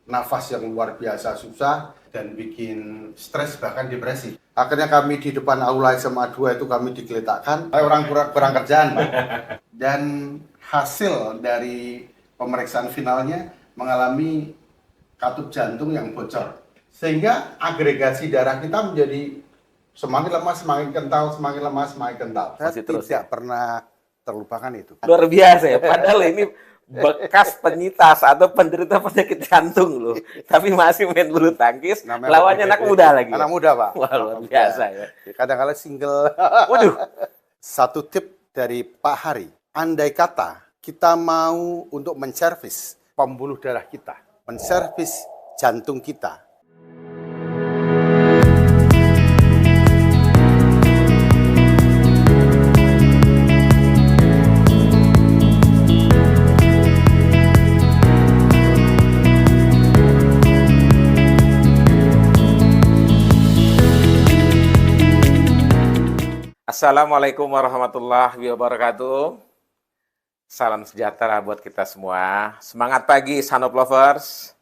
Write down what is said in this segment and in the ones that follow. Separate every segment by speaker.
Speaker 1: nafas yang luar biasa susah dan bikin stres bahkan depresi. Akhirnya kami di depan aula SMA 2 itu kami digeletakkan. Orang kurang kerjaan, Pak. Dan hasil dari pemeriksaan finalnya mengalami katup jantung yang bocor. Sehingga agregasi darah kita menjadi semakin lemah, semakin kental, semakin lemah, semakin kental. Saya
Speaker 2: Masih terus
Speaker 1: tidak
Speaker 2: ya?
Speaker 1: pernah terlupakan itu.
Speaker 2: Luar biasa ya, padahal ini bekas penyintas atau penderita penyakit jantung loh. Tapi masih main bulu tangkis, lawannya anak muda lagi.
Speaker 1: Anak muda, Pak.
Speaker 2: Wah, luar biasa ya.
Speaker 1: Kadang-kadang single.
Speaker 2: Waduh.
Speaker 1: Satu tip dari Pak Hari, andai kata kita mau untuk menservis pembuluh darah kita, menservis jantung kita.
Speaker 2: Assalamualaikum warahmatullahi wabarakatuh. Salam sejahtera buat kita semua. Semangat pagi Sanhop Lovers.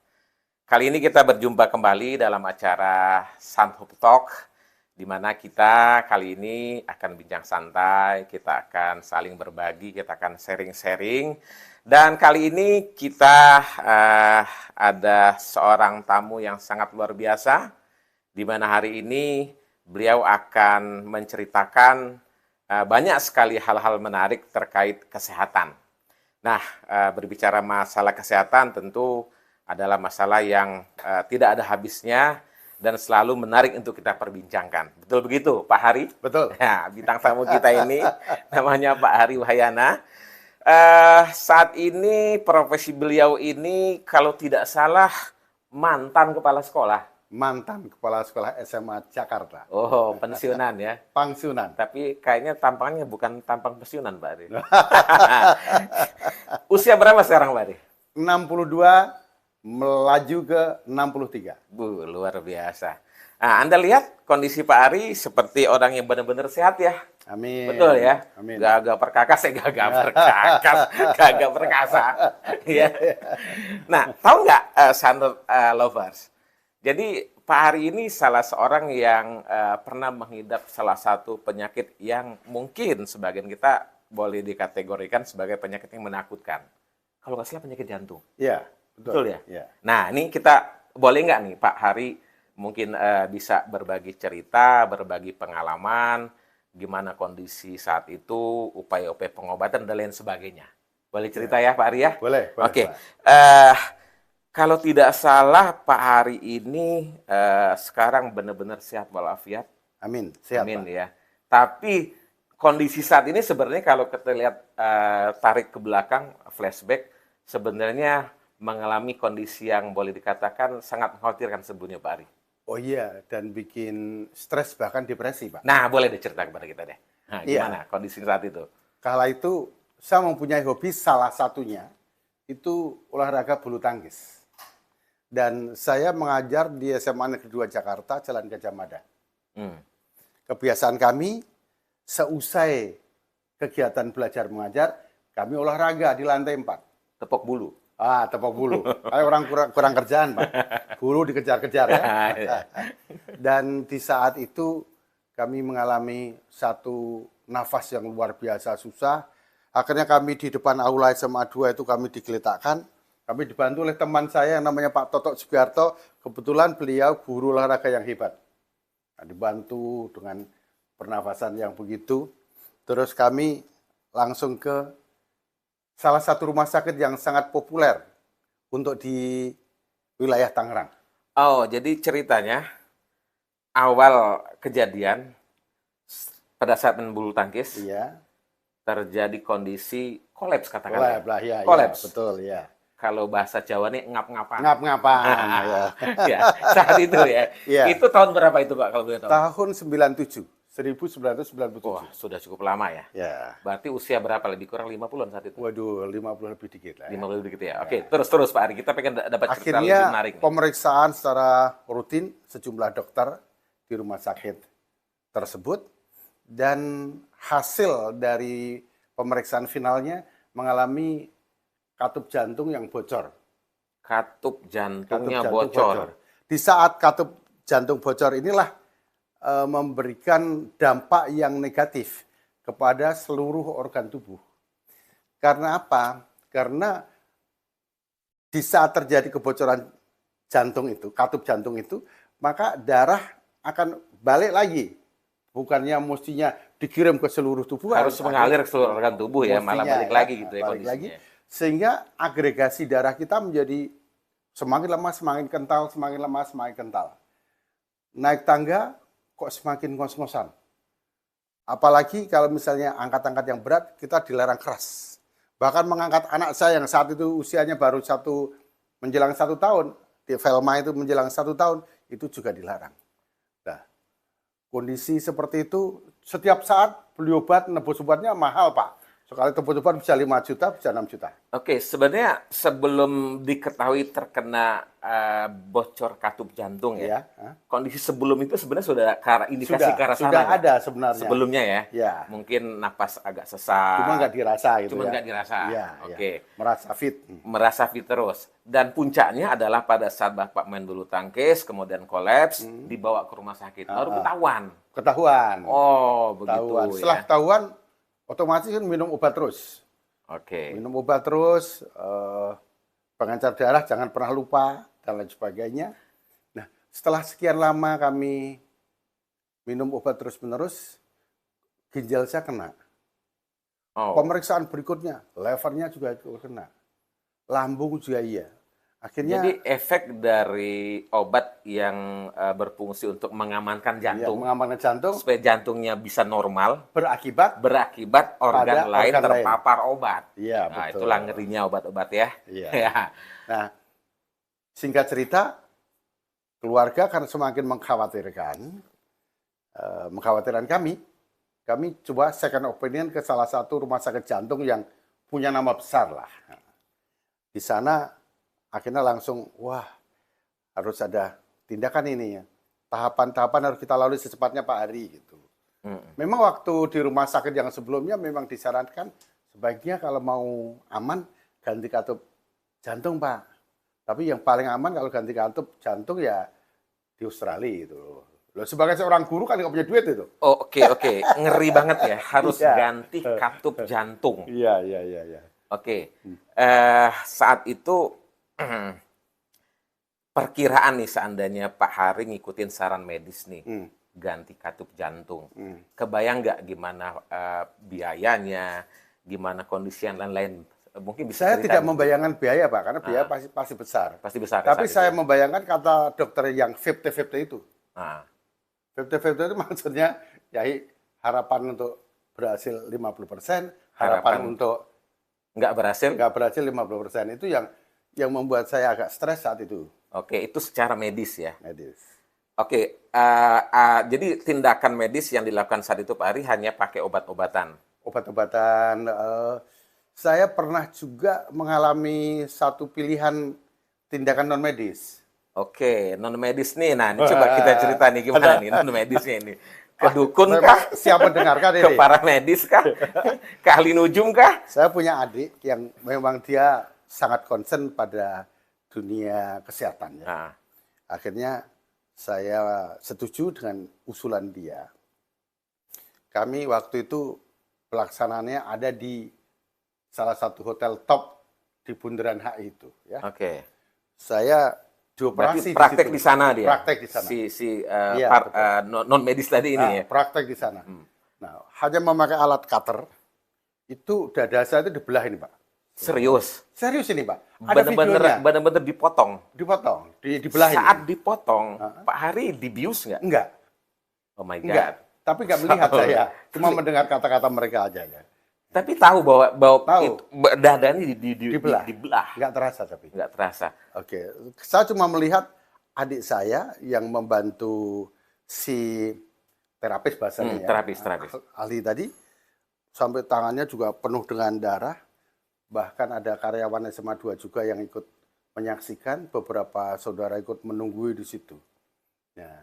Speaker 2: Kali ini kita berjumpa kembali dalam acara Sanhop Talk, di mana kita kali ini akan bincang santai, kita akan saling berbagi, kita akan sharing-sharing. Dan kali ini kita ada seorang tamu yang sangat luar biasa, di mana hari ini beliau akan menceritakan banyak sekali hal-hal menarik terkait kesehatan. Nah, berbicara masalah kesehatan tentu adalah masalah yang tidak ada habisnya dan selalu menarik untuk kita perbincangkan. Betul begitu, Pak Hari?
Speaker 1: Betul.
Speaker 2: Nah, bintang tamu kita ini namanya Pak Hari Wahyana. Saat ini profesi beliau ini kalau tidak salah mantan kepala sekolah.
Speaker 1: Mantan kepala sekolah SMA Jakarta.
Speaker 2: Oh, pensiunan ya.
Speaker 1: Pensiunan.
Speaker 2: Tapi kayaknya tampangnya bukan tampang pensiunan, Pak Ari. Usia berapa sekarang, Pak Ari?
Speaker 1: 62 melaju ke 63.
Speaker 2: Bu, luar biasa. Nah, Anda lihat kondisi Pak Ari seperti orang yang benar-benar sehat ya.
Speaker 1: Amin.
Speaker 2: Betul ya.
Speaker 1: Amin.
Speaker 2: Gagah perkakas ya, gagah perkakas, gagah perkasa. Ya. Nah, tahu nggak Sanhop Lovers? Jadi Pak Hari ini salah seorang yang pernah mengidap salah satu penyakit yang mungkin sebagian kita boleh dikategorikan sebagai penyakit yang menakutkan. Kalau nggak salah penyakit jantung.
Speaker 1: Iya,
Speaker 2: Betul ya?
Speaker 1: Iya.
Speaker 2: Nah, ini kita boleh nggak nih Pak Hari mungkin bisa berbagi cerita, berbagi pengalaman, gimana kondisi saat itu, upaya-upaya pengobatan, dan lain sebagainya. Boleh cerita ya Pak Hari ya?
Speaker 1: Boleh.
Speaker 2: Oke.
Speaker 1: Pak.
Speaker 2: Kalau tidak salah, Pak Hari ini sekarang benar-benar sehat walafiat.
Speaker 1: Amin. Sehat,
Speaker 2: Amin
Speaker 1: Pak.
Speaker 2: ya. Tapi kondisi saat ini sebenarnya kalau kita lihat tarik ke belakang, flashback, sebenarnya mengalami kondisi yang boleh dikatakan sangat mengkhawatirkan sebelumnya, Pak Hari.
Speaker 1: Oh iya, dan bikin stres bahkan depresi, Pak.
Speaker 2: Nah, boleh diceritakan kepada kita deh. Nah,
Speaker 1: Iya.
Speaker 2: gimana kondisi saat itu?
Speaker 1: Kala itu saya mempunyai hobi, salah satunya itu olahraga bulu tangkis. Dan saya mengajar di SMA Negeri 2 Jakarta, Jalan Gajah Mada. Kebiasaan kami, seusai kegiatan belajar mengajar, kami olahraga di lantai 4.
Speaker 2: Tepuk bulu.
Speaker 1: Tepuk bulu. Kayak orang kurang kerjaan, Pak. Bulu dikejar-kejar ya. Dan di saat itu kami mengalami satu nafas yang luar biasa susah. Akhirnya kami di depan aula SMA 2 itu kami digeletakkan. Kami dibantu oleh teman saya yang namanya Pak Toto Sugiarto. Kebetulan beliau guru olahraga yang hebat. Nah, dibantu dengan pernafasan yang begitu. Terus kami langsung ke salah satu rumah sakit yang sangat populer untuk di wilayah Tangerang.
Speaker 2: Oh, jadi ceritanya awal kejadian pada saat main bulu tangkis
Speaker 1: Iya.
Speaker 2: terjadi kondisi kolaps katakanlah.
Speaker 1: Kolaps. Betul, ya.
Speaker 2: Kalau bahasa Jawa nih ngap-ngapan.
Speaker 1: Ngap-ngapan. Ya.
Speaker 2: Ya, saat itu ya.
Speaker 1: Iya.
Speaker 2: Itu tahun berapa itu Pak kalau boleh tahu?
Speaker 1: Tahun 1997.
Speaker 2: Wah, sudah cukup lama ya.
Speaker 1: Ya.
Speaker 2: Berarti usia berapa? Lebih kurang 50-an saat itu?
Speaker 1: Waduh, 50 lebih dikit lah.
Speaker 2: 50 lebih gitu ya. Oke, terus Pak Ari. Kita pengen dapat cerita lebih
Speaker 1: Akhirnya
Speaker 2: menarik nih.
Speaker 1: pemeriksaan secara rutin sejumlah dokter di rumah sakit tersebut dan hasil dari pemeriksaan finalnya mengalami katup jantung yang bocor.
Speaker 2: Katup jantungnya
Speaker 1: Katup jantung
Speaker 2: bocor.
Speaker 1: Di saat katup jantung bocor inilah memberikan dampak yang negatif kepada seluruh organ tubuh. Karena apa? Karena di saat terjadi kebocoran jantung itu, katup jantung itu, maka darah akan balik lagi. Bukannya mestinya dikirim ke seluruh tubuh,
Speaker 2: Harus mengalir ke seluruh organ tubuh ya, malah balik lagi gitu ya
Speaker 1: balik lagi.
Speaker 2: kondisinya.
Speaker 1: Sehingga agregasi darah kita menjadi semakin lama semakin kental, semakin lama semakin kental. Naik tangga kok semakin ngos-ngosan. Apalagi kalau misalnya angkat-angkat yang berat, kita dilarang keras. Bahkan mengangkat anak saya yang saat itu usianya baru menjelang 1 tahun, di Velma itu menjelang 1 tahun, itu juga dilarang. Nah, kondisi seperti itu, setiap saat beli obat, nebus obatnya mahal, Pak. Sekali tebus obat bisa 5 juta, bisa 6 juta.
Speaker 2: Oke, sebenarnya sebelum diketahui terkena bocor katup jantung ya, kondisi sebelum itu sebenarnya sudah indikasi ke arah sana.
Speaker 1: Sudah ada sebenarnya.
Speaker 2: Sebelumnya ya,
Speaker 1: ya.
Speaker 2: Mungkin napas agak sesak.
Speaker 1: Cuma nggak dirasa gitu
Speaker 2: Cuma
Speaker 1: ya.
Speaker 2: nggak dirasa.
Speaker 1: Ya,
Speaker 2: Oke.
Speaker 1: Ya. Merasa fit.
Speaker 2: Merasa fit terus. Dan puncaknya adalah pada saat Bapak main bulu tangkis, kemudian kolaps, dibawa ke rumah sakit. Baru ketahuan.
Speaker 1: Ketahuan.
Speaker 2: Oh, begitu
Speaker 1: ketahuan.
Speaker 2: Ya.
Speaker 1: Setelah ketahuan, otomatis kan minum obat terus.
Speaker 2: Oke.
Speaker 1: Minum obat terus, pengencer darah jangan pernah lupa, dan lain sebagainya. Nah, setelah sekian lama kami minum obat terus-menerus, ginjal saya kena.
Speaker 2: Oh.
Speaker 1: Pemeriksaan berikutnya, levernya juga kena. Lambung juga iya. Akhirnya,
Speaker 2: jadi efek dari obat yang berfungsi untuk mengamankan jantung,
Speaker 1: mengamankan jantung,
Speaker 2: supaya jantungnya bisa normal,
Speaker 1: berakibat
Speaker 2: organ lain terpapar obat.
Speaker 1: Iya,
Speaker 2: Nah,
Speaker 1: betul.
Speaker 2: itulah ngerinya obat-obat ya.
Speaker 1: Iya.
Speaker 2: Ya.
Speaker 1: Nah, singkat cerita, keluarga karena semakin mengkhawatirkan kami coba second opinion ke salah satu rumah sakit jantung yang punya nama besar lah. Di sana akhirnya langsung, wah harus ada tindakan ini ya. Tahapan-tahapan harus kita lalui secepatnya Pak Hari gitu. Memang waktu di rumah sakit yang sebelumnya memang disarankan sebaiknya kalau mau aman ganti katup jantung Pak. Tapi yang paling aman kalau ganti katup jantung ya di Australia itu. Loh, sebagai seorang guru kan nggak punya duit itu.
Speaker 2: Oh, oke. Ngeri banget ya, harus ganti katup jantung.
Speaker 1: Iya.
Speaker 2: Oke. Saat itu perkiraan nih seandainya Pak Hari ngikutin saran medis nih, ganti katup jantung. Kebayang nggak gimana biayanya, gimana kondisi yang lain-lain? Mungkin bisa
Speaker 1: saya tidak
Speaker 2: gitu.
Speaker 1: membayangkan biaya Pak, karena biaya pasti besar.
Speaker 2: Pasti besar.
Speaker 1: Tapi saya membayangkan kata dokter yang 50-50 itu. 50-50 itu maksudnya ya harapan untuk berhasil 50%, harapan untuk
Speaker 2: nggak berhasil
Speaker 1: 50%. Itu yang membuat saya agak stres saat itu.
Speaker 2: Oke, itu secara medis ya.
Speaker 1: Medis.
Speaker 2: Oke, jadi tindakan medis yang dilakukan saat itu Pak Hari hanya pakai obat-obatan.
Speaker 1: Obat-obatan. Saya pernah juga mengalami satu pilihan tindakan non medis.
Speaker 2: Oke, non medis nih. Nah, ini coba kita cerita nih gimana nih non medisnya ini. Ke dukun kah?
Speaker 1: Siap mendengarkan ini.
Speaker 2: Ke paramedis kah? Ke ahli nujum kah?
Speaker 1: Saya punya adik yang memang dia sangat concern pada dunia kesehatan. Ya. Akhirnya saya setuju dengan usulan dia. Kami waktu itu pelaksanaannya ada di salah satu hotel top di Bundaran HI itu. Ya.
Speaker 2: Oke.
Speaker 1: Saya dioperasi
Speaker 2: praktek di sana dia.
Speaker 1: Praktek di sana.
Speaker 2: Non medis tadi ini ya.
Speaker 1: Praktek di sana. Nah, hanya memakai alat cutter itu dada saya itu dibelah ini, Pak.
Speaker 2: Serius?
Speaker 1: Serius ini, Pak. Ada videonya.
Speaker 2: Benar-benar dipotong.
Speaker 1: Dibelah ini.
Speaker 2: Saat dipotong, Pak Hari dibius nggak?
Speaker 1: Enggak.
Speaker 2: Oh my God.
Speaker 1: Enggak. Tapi nggak melihat saya. Cuma mendengar kata-kata mereka aja. Ya.
Speaker 2: Tapi tahu bahwa itu, dadanya dibelah.
Speaker 1: Nggak terasa tapi.
Speaker 2: Nggak terasa.
Speaker 1: Oke. Saya cuma melihat adik saya yang membantu si terapis bahasanya.
Speaker 2: Terapis.
Speaker 1: Ahli tadi. Sampai tangannya juga penuh dengan darah. Bahkan ada karyawan SMA 2 juga yang ikut menyaksikan. Beberapa saudara ikut menunggu di situ. Nah,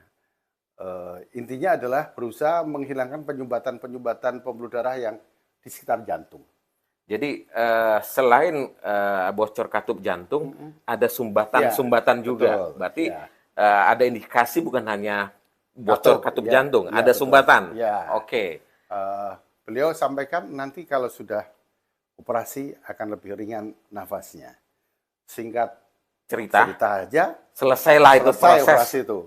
Speaker 1: intinya adalah berusaha menghilangkan penyumbatan pembuluh darah yang di sekitar jantung.
Speaker 2: Jadi selain bocor katup jantung, ada sumbatan-sumbatan juga.
Speaker 1: betul.
Speaker 2: Berarti
Speaker 1: Ya.
Speaker 2: ada indikasi bukan hanya bocor katup
Speaker 1: ya,
Speaker 2: jantung,
Speaker 1: ya,
Speaker 2: ada
Speaker 1: betul.
Speaker 2: sumbatan.
Speaker 1: Ya.
Speaker 2: Oke.
Speaker 1: Beliau sampaikan nanti kalau sudah operasi akan lebih ringan nafasnya. Singkat
Speaker 2: Cerita,
Speaker 1: cerita aja,
Speaker 2: selesailah itu
Speaker 1: selesai
Speaker 2: proses
Speaker 1: operasi itu.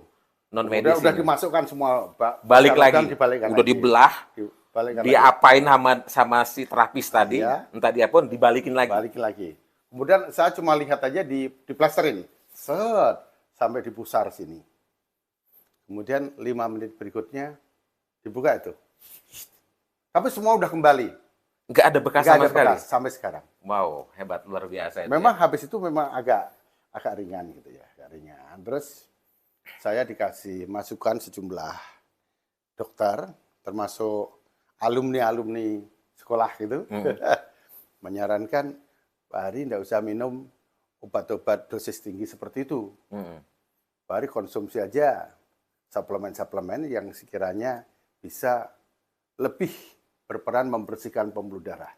Speaker 2: non medis.
Speaker 1: Udah dimasukkan semua
Speaker 2: Balik lagi,
Speaker 1: organ dibalikkan
Speaker 2: udah
Speaker 1: lagi.
Speaker 2: dibelah,
Speaker 1: Dibalikkan lagi.
Speaker 2: diapain sama si terapis tadi,
Speaker 1: Iya.
Speaker 2: entah dia pun dibalikin lagi.
Speaker 1: Balikin lagi. Kemudian saya cuma lihat aja di plasterin. Set sampai di pusar sini. Kemudian 5 menit berikutnya dibuka itu. Tapi semua udah kembali.
Speaker 2: Nggak ada bekas
Speaker 1: Nggak
Speaker 2: sama
Speaker 1: ada
Speaker 2: sekali.
Speaker 1: bekas sampai sekarang.
Speaker 2: Wow, hebat, luar biasa itu.
Speaker 1: Memang
Speaker 2: Ya.
Speaker 1: habis itu memang agak ringan gitu ya, agak ringan. Terus saya dikasih masukan sejumlah dokter, termasuk alumni-alumni sekolah gitu, menyarankan Pak Ari tidak usah minum obat-obat dosis tinggi seperti itu. Pak Ari konsumsi aja suplemen-suplemen yang sekiranya bisa lebih berperan membersihkan pembuluh darah.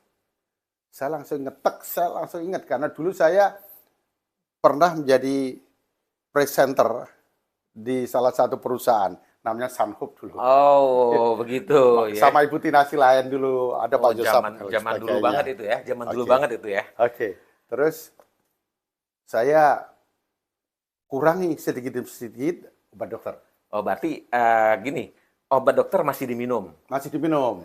Speaker 1: Saya langsung ingat karena dulu saya pernah menjadi presenter di salah satu perusahaan namanya Sunhope dulu.
Speaker 2: Oh, begitu ya.
Speaker 1: Sama Ibu Tina Silayan dulu, ada Pak Josap.
Speaker 2: Zaman dulu banget itu ya, zaman dulu
Speaker 1: Oke.
Speaker 2: banget itu ya.
Speaker 1: Oke, terus saya kurangi sedikit obat dokter.
Speaker 2: Oh, berarti gini, obat dokter masih diminum.
Speaker 1: Masih diminum.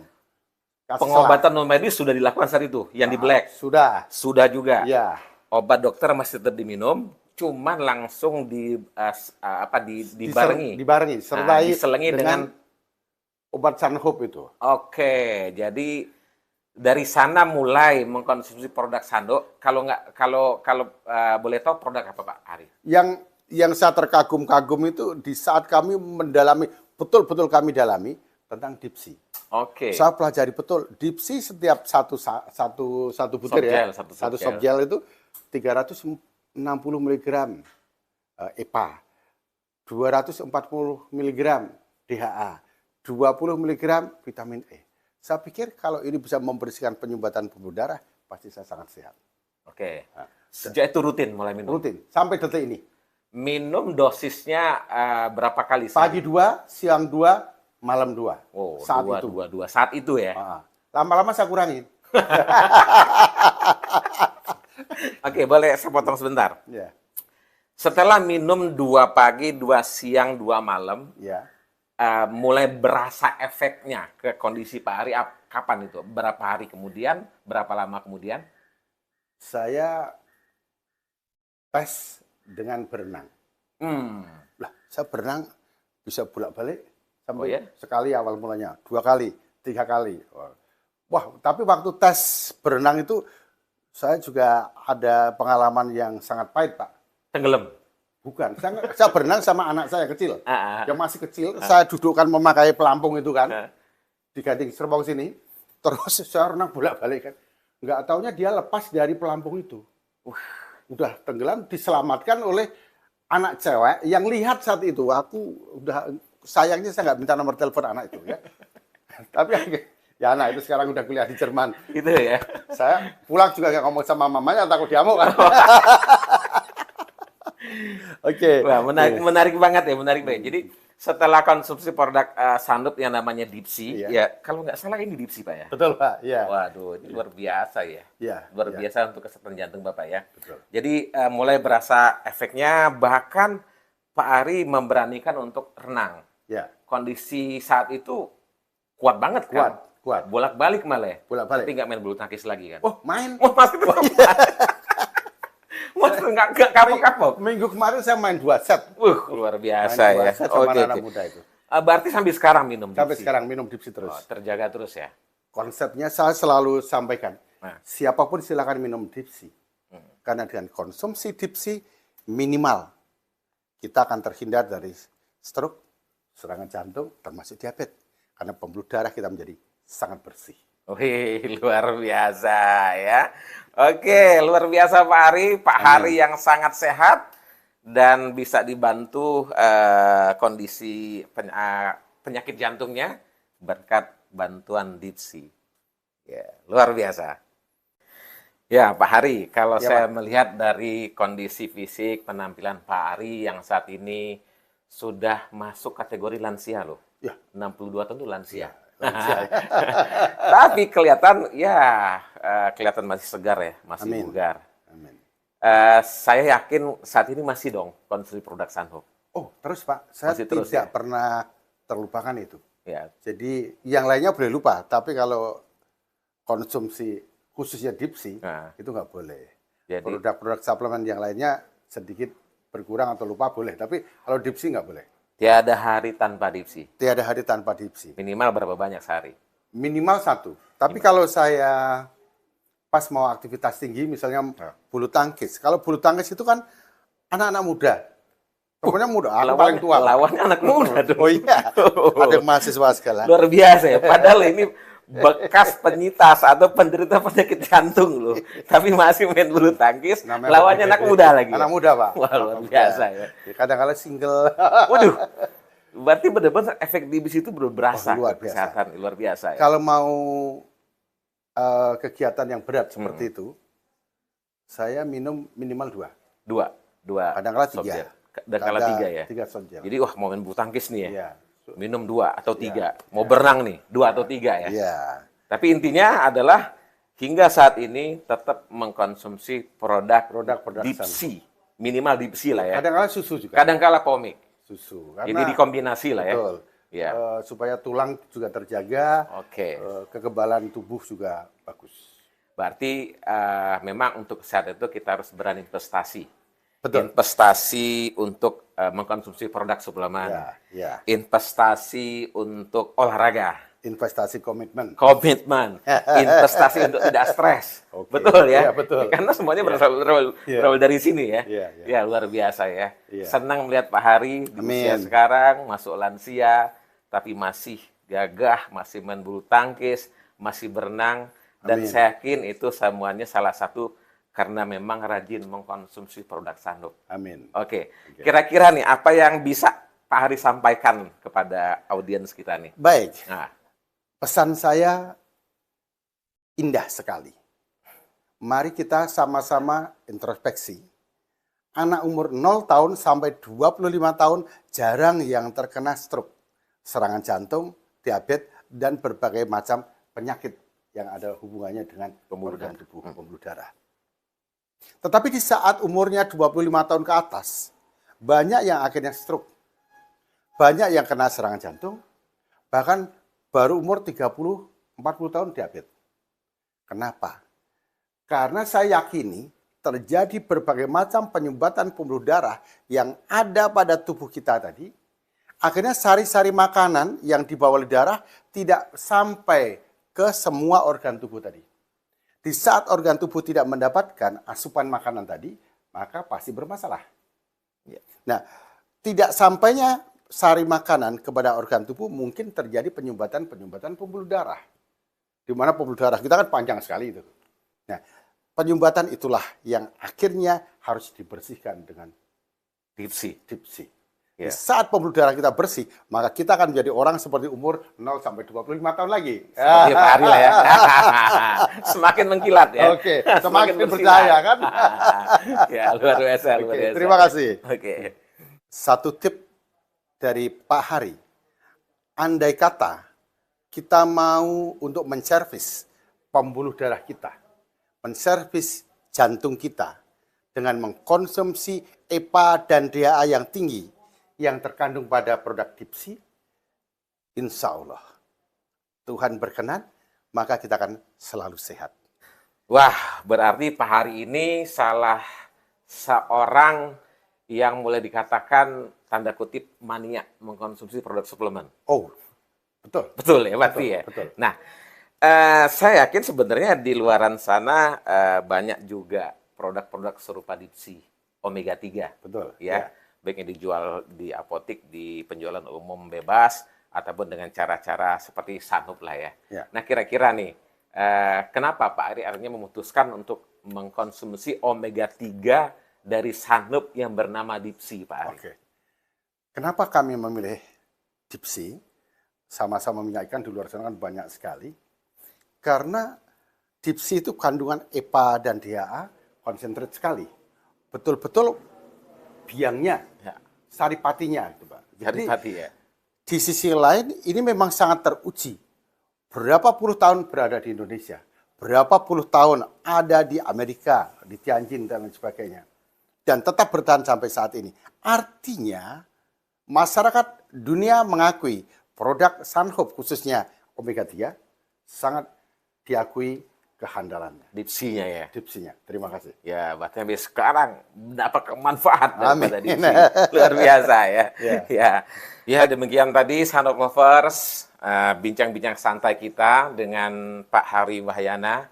Speaker 1: Kasih
Speaker 2: Pengobatan non medis sudah dilakukan saat itu, yang di black.
Speaker 1: Sudah.
Speaker 2: Sudah juga.
Speaker 1: Ya.
Speaker 2: Obat dokter masih tetap diminum, cuman langsung dibarengi.
Speaker 1: Dibarengi, sertai
Speaker 2: diselengi dengan
Speaker 1: obat Sunhope itu.
Speaker 2: Oke, jadi dari sana mulai mengkonsumsi produk Sando. Kalau boleh tahu produk apa Pak Ari?
Speaker 1: Yang saya terkagum-kagum itu di saat kami mendalami, betul-betul kami dalami tentang dipsi.
Speaker 2: Oke.
Speaker 1: Saya pelajari betul dipsi setiap satu butir ya, satu soft gel itu 360 mg EPA, 240 mg DHA, 20 mg vitamin E. Saya pikir kalau ini bisa membersihkan penyumbatan pembuluh darah, pasti saya sangat sehat.
Speaker 2: Oke. Sejak itu rutin mulai minum?
Speaker 1: Rutin, sampai detik ini.
Speaker 2: Minum dosisnya berapa kali?
Speaker 1: Pagi 2, siang 2, malam 2.
Speaker 2: Oh,
Speaker 1: saat itu.
Speaker 2: Saat itu ya?
Speaker 1: Lama-lama saya kurangin.
Speaker 2: Oke, boleh saya potong sebentar?
Speaker 1: Ya.
Speaker 2: Setelah minum 2 pagi, 2 siang, 2 malam,
Speaker 1: Ya.
Speaker 2: mulai berasa efeknya ke kondisi Pak Ari, kapan itu? Berapa hari kemudian? Berapa lama kemudian?
Speaker 1: Saya tes dengan berenang. Lah, saya berenang bisa bolak-balik sampai sekali awal mulanya, 2 kali, 3 kali. Wah, tapi waktu tes berenang itu saya juga ada pengalaman yang sangat pahit, Pak.
Speaker 2: Tenggelam?
Speaker 1: Bukan, saya berenang sama anak saya kecil. Yang masih kecil, saya dudukkan memakai pelampung itu kan. Di Gading Serpong sini. Terus saya renang bolak-balik kan. Nggak taunya dia lepas dari pelampung itu. Udah tenggelam, diselamatkan oleh anak cewek yang lihat saat itu. Aku udah, sayangnya saya nggak minta nomor telepon anak itu ya. Tapi ya anak itu sekarang udah kuliah di Jerman.
Speaker 2: Gitu ya.
Speaker 1: Saya pulang juga nggak ngomong sama mamanya, takut diamuk kan. Oke.
Speaker 2: Wah, menarik banget ya, menarik banget. Jadi setelah konsumsi produk Sunhope yang namanya Dipsy, ya kalau nggak salah ini Dipsy Pak ya?
Speaker 1: Betul Pak, ya.
Speaker 2: Waduh, ini luar biasa ya.
Speaker 1: Ya.
Speaker 2: Luar biasa untuk kesehatan jantung Bapak ya.
Speaker 1: Betul.
Speaker 2: Jadi mulai berasa efeknya, bahkan Pak Ari memberanikan untuk renang.
Speaker 1: Ya.
Speaker 2: Kondisi saat itu kuat banget kan?
Speaker 1: Kuat.
Speaker 2: Bolak-balik malah ya?
Speaker 1: Bolak-balik.
Speaker 2: Tapi nggak main bulu tangkis lagi kan?
Speaker 1: Oh, main.
Speaker 2: Oh, masih tetap. Masih nggak kapok-kapok.
Speaker 1: Minggu kemarin saya main 2 set.
Speaker 2: Luar biasa
Speaker 1: Main 2
Speaker 2: ya.
Speaker 1: set sama
Speaker 2: Oke,
Speaker 1: anak
Speaker 2: oke.
Speaker 1: muda itu.
Speaker 2: Berarti sampai sekarang minum
Speaker 1: Sampai
Speaker 2: Dipsy?
Speaker 1: sekarang minum Dipsy terus.
Speaker 2: Terjaga terus ya?
Speaker 1: Konsepnya saya selalu sampaikan,
Speaker 2: Nah.
Speaker 1: siapapun silakan minum Dipsy. Karena dengan konsumsi Dipsy minimal, kita akan terhindar dari stroke, serangan jantung, termasuk diabetes. Karena pembuluh darah kita menjadi sangat bersih.
Speaker 2: Wih, luar biasa ya. Oke, luar biasa Pak Ari. Pak Hari yang sangat sehat dan bisa dibantu kondisi penyakit jantungnya berkat bantuan Dipsy. Ya, luar biasa. Ya, Pak Hari, kalau
Speaker 1: Ya,
Speaker 2: saya
Speaker 1: Pak.
Speaker 2: melihat dari kondisi fisik penampilan Pak Hari yang saat ini sudah masuk kategori lansia loh.
Speaker 1: Ya,
Speaker 2: 62 tahun itu lansia.
Speaker 1: ya, lansia ya.
Speaker 2: Tapi kelihatan ya kelihatan masih segar ya, masih
Speaker 1: Amin.
Speaker 2: bugar.
Speaker 1: Amin.
Speaker 2: Saya yakin saat ini masih dong konsumsi produk Sunhope.
Speaker 1: Oh, terus Pak, saya
Speaker 2: Masih terus
Speaker 1: tidak
Speaker 2: ya?
Speaker 1: pernah terlupakan itu.
Speaker 2: Ya,
Speaker 1: Jadi yang lainnya boleh lupa, tapi kalau konsumsi khususnya dipsi
Speaker 2: nah,
Speaker 1: itu nggak boleh.
Speaker 2: jadi
Speaker 1: Produk-produk suplemen yang lainnya sedikit berkurang atau lupa boleh, tapi kalau dipsi nggak boleh.
Speaker 2: tiada hari tanpa dipsi.
Speaker 1: Tiada hari tanpa dipsi.
Speaker 2: Minimal berapa banyak sehari?
Speaker 1: Minimal 1. Tapi kalau saya pas mau aktivitas tinggi, misalnya bulu tangkis. Kalau bulu tangkis itu kan anak-anak muda. Pokoknya muda, aku paling tua.
Speaker 2: Lawannya anak muda dong.
Speaker 1: Oh iya, ada yang mahasiswa segala.
Speaker 2: Luar biasa ya. Padahal ini bekas penyintas atau penderita penyakit jantung loh. Tapi masih main bulu tangkis,
Speaker 1: Namanya
Speaker 2: lawannya anak muda lagi.
Speaker 1: Anak muda, Pak.
Speaker 2: Wah, luar biasa ya.
Speaker 1: Kadang-kadang single.
Speaker 2: Waduh, berarti benar-benar efek dibis itu berasa
Speaker 1: Luar
Speaker 2: ke
Speaker 1: biasa.
Speaker 2: kesehatan. Luar biasa ya.
Speaker 1: Kalau mau kegiatan yang berat seperti itu, saya minum minimal 2.
Speaker 2: Dua
Speaker 1: Kadang-kadang 3.
Speaker 2: soft gel. Dan kala 3 ya.
Speaker 1: 3 soft gel.
Speaker 2: Jadi wah mau main bulu tangkis nih ya.
Speaker 1: Iya.
Speaker 2: Minum 2 atau 3. Mau berenang nih, 2 atau 3 ya.
Speaker 1: Iya.
Speaker 2: Tapi intinya adalah hingga saat ini tetap mengkonsumsi produk dipsi. Minimal dipsi lah ya.
Speaker 1: Kadang-kadang susu juga.
Speaker 2: Kadang-kala komik.
Speaker 1: Susu.
Speaker 2: Jadi dikombinasi lah ya.
Speaker 1: Betul.
Speaker 2: Ya.
Speaker 1: Supaya tulang juga terjaga,
Speaker 2: Oke.
Speaker 1: kekebalan tubuh juga bagus.
Speaker 2: Berarti memang untuk kesehatan itu kita harus berinvestasi.
Speaker 1: Betul.
Speaker 2: Investasi untuk mengkonsumsi produk suplemen.
Speaker 1: Ya, ya.
Speaker 2: Investasi untuk olahraga.
Speaker 1: Investasi komitmen.
Speaker 2: Komitmen. Investasi untuk tidak stres.
Speaker 1: Oke.
Speaker 2: Betul ya?
Speaker 1: Iya, betul.
Speaker 2: Karena semuanya
Speaker 1: Iya.
Speaker 2: berawal dari sini ya.
Speaker 1: Iya, iya.
Speaker 2: Ya, luar biasa ya.
Speaker 1: Iya.
Speaker 2: Senang melihat Pak Hari di usia
Speaker 1: Amin.
Speaker 2: sekarang, masuk lansia, tapi masih gagah, masih main bulu tangkis, masih berenang. Dan
Speaker 1: Amin.
Speaker 2: saya yakin itu semuanya salah satu karena memang rajin mengkonsumsi produk Sunhope.
Speaker 1: Amin.
Speaker 2: Oke, kira-kira nih apa yang bisa Pak Hari sampaikan kepada audiens kita nih?
Speaker 1: Baik.
Speaker 2: Nah,
Speaker 1: Pesan saya indah sekali. Mari kita sama-sama introspeksi. Anak umur 0 tahun sampai 25 tahun jarang yang terkena stroke, serangan jantung, diabetes, dan berbagai macam penyakit yang ada hubungannya dengan organ tubuh, pembuluh darah. Tetapi di saat umurnya 25 tahun ke atas, banyak yang akhirnya stroke, banyak yang kena serangan jantung, bahkan baru umur 30-40 tahun diabetes. Kenapa? Karena saya yakini terjadi berbagai macam penyumbatan pembuluh darah yang ada pada tubuh kita tadi. Akhirnya sari-sari makanan yang dibawa oleh darah tidak sampai ke semua organ tubuh tadi. Di saat organ tubuh tidak mendapatkan asupan makanan tadi, maka pasti bermasalah. Nah, tidak sampainya sari makanan kepada organ tubuh mungkin terjadi penyumbatan pembuluh darah. Di mana pembuluh darah kita kan panjang sekali itu. Nah, penyumbatan itulah yang akhirnya harus dibersihkan dengan
Speaker 2: dipsi.
Speaker 1: Di saat pembuluh darah kita bersih, maka kita akan menjadi orang seperti umur 0 sampai 25 tahun lagi.
Speaker 2: Seperti Pak Hari lah ya. Semakin mengkilat ya.
Speaker 1: Oke, semakin bercahaya kan?
Speaker 2: Ya, luar biasa, luar biasa.
Speaker 1: Terima kasih.
Speaker 2: Oke.
Speaker 1: Satu tip dari Pak Hari, andai kata kita mau untuk menservis pembuluh darah kita, menservis jantung kita dengan mengkonsumsi EPA dan DHA yang tinggi yang terkandung pada produk dipsi, insya Allah Tuhan berkenan, maka kita akan selalu sehat.
Speaker 2: Wah, berarti Pak Hari ini salah seorang yang boleh dikatakan tanda kutip mania mengkonsumsi produk suplemen.
Speaker 1: Oh, betul.
Speaker 2: Betul ya, berarti ya.
Speaker 1: Betul.
Speaker 2: Nah, saya yakin sebenarnya di luaran sana banyak juga produk-produk serupa dipsi omega 3.
Speaker 1: Betul.
Speaker 2: Ya, baik yang dijual di apotik, di penjualan umum bebas, ataupun dengan cara-cara seperti Sunhope lah ya.
Speaker 1: Ya.
Speaker 2: Nah, kira-kira nih, kenapa Pak Ari akhirnya memutuskan untuk mengkonsumsi omega 3 dari Sunhope yang bernama dipsi, Pak Ari?
Speaker 1: Oke. Kenapa kami memilih dipsi? Sama-sama minyak ikan di luar sana kan banyak sekali. Karena Dipsi itu kandungan EPA dan DHA konsentrat sekali. Betul-betul biangnya,
Speaker 2: Ya.
Speaker 1: saripatinya itu, Pak. Jadi
Speaker 2: Hati-hati ya.
Speaker 1: di sisi lain ini memang sangat teruji. Berapa puluh tahun berada di Indonesia, berapa puluh tahun ada di Amerika, di Tianjin dan lain sebagainya. Dan tetap bertahan sampai saat ini. Artinya masyarakat dunia mengakui produk Sunhope khususnya omega 3 sangat diakui kehandalannya.
Speaker 2: Dipsinya ya.
Speaker 1: Dipsinya. Terima kasih.
Speaker 2: Ya, berarti sampai sekarang mendapat manfaat daripada
Speaker 1: Amin.
Speaker 2: dipsi. Luar biasa ya.
Speaker 1: Ya.
Speaker 2: Ya. Ya, demikian tadi Sanop Lovers, bincang-bincang santai kita dengan Pak Hari Wahyana.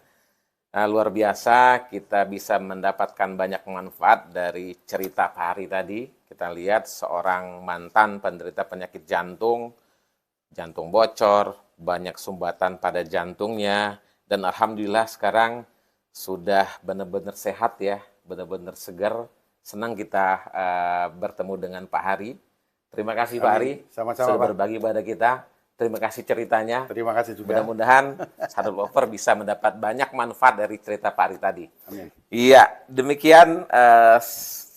Speaker 2: Luar biasa, kita bisa mendapatkan banyak manfaat dari cerita Pak Hari tadi. Kita lihat seorang mantan penderita penyakit jantung, jantung bocor, banyak sumbatan pada jantungnya, dan alhamdulillah sekarang sudah benar-benar sehat ya, benar-benar segar. Senang kita bertemu dengan Pak Hari. Terima kasih Pak Hari,
Speaker 1: Sama-sama,
Speaker 2: sudah
Speaker 1: Pak.
Speaker 2: berbagi pada kita. Terima kasih ceritanya.
Speaker 1: Terima kasih juga.
Speaker 2: Mudah-mudahan Sanop Lover bisa mendapat banyak manfaat dari cerita Pak Ari tadi.
Speaker 1: Amin.
Speaker 2: Iya, demikian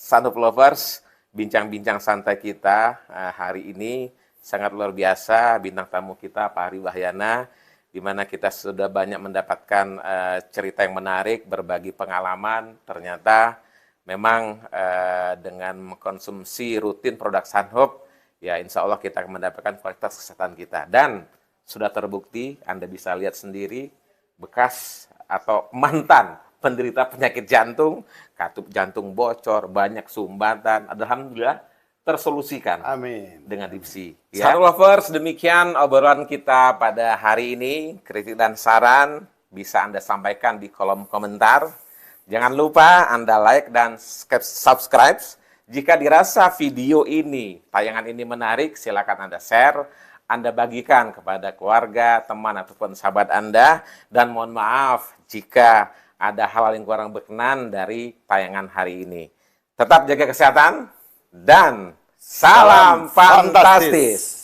Speaker 2: Sanop Lovers, bincang-bincang santai kita hari ini sangat luar biasa. Bintang tamu kita Pak Ari Wahyana, di mana kita sudah banyak mendapatkan cerita yang menarik, berbagi pengalaman. Ternyata memang dengan mengkonsumsi rutin produk Sunhope, ya insya Allah kita akan mendapatkan kualitas kesehatan kita. Dan sudah terbukti, Anda bisa lihat sendiri, bekas atau mantan penderita penyakit jantung, katup jantung bocor, banyak sumbatan, alhamdulillah tersolusikan
Speaker 1: Amin.
Speaker 2: dengan Dipsi. Ya. Sanop Lovers, demikian obrolan kita pada hari ini. Kritik dan saran bisa Anda sampaikan di kolom komentar. Jangan lupa Anda like dan subscribe. Jika dirasa video ini, tayangan ini menarik, silakan Anda share, Anda bagikan kepada keluarga, teman, ataupun sahabat Anda. Dan mohon maaf jika ada hal yang kurang berkenan dari tayangan hari ini. Tetap jaga kesehatan, dan salam fantastis.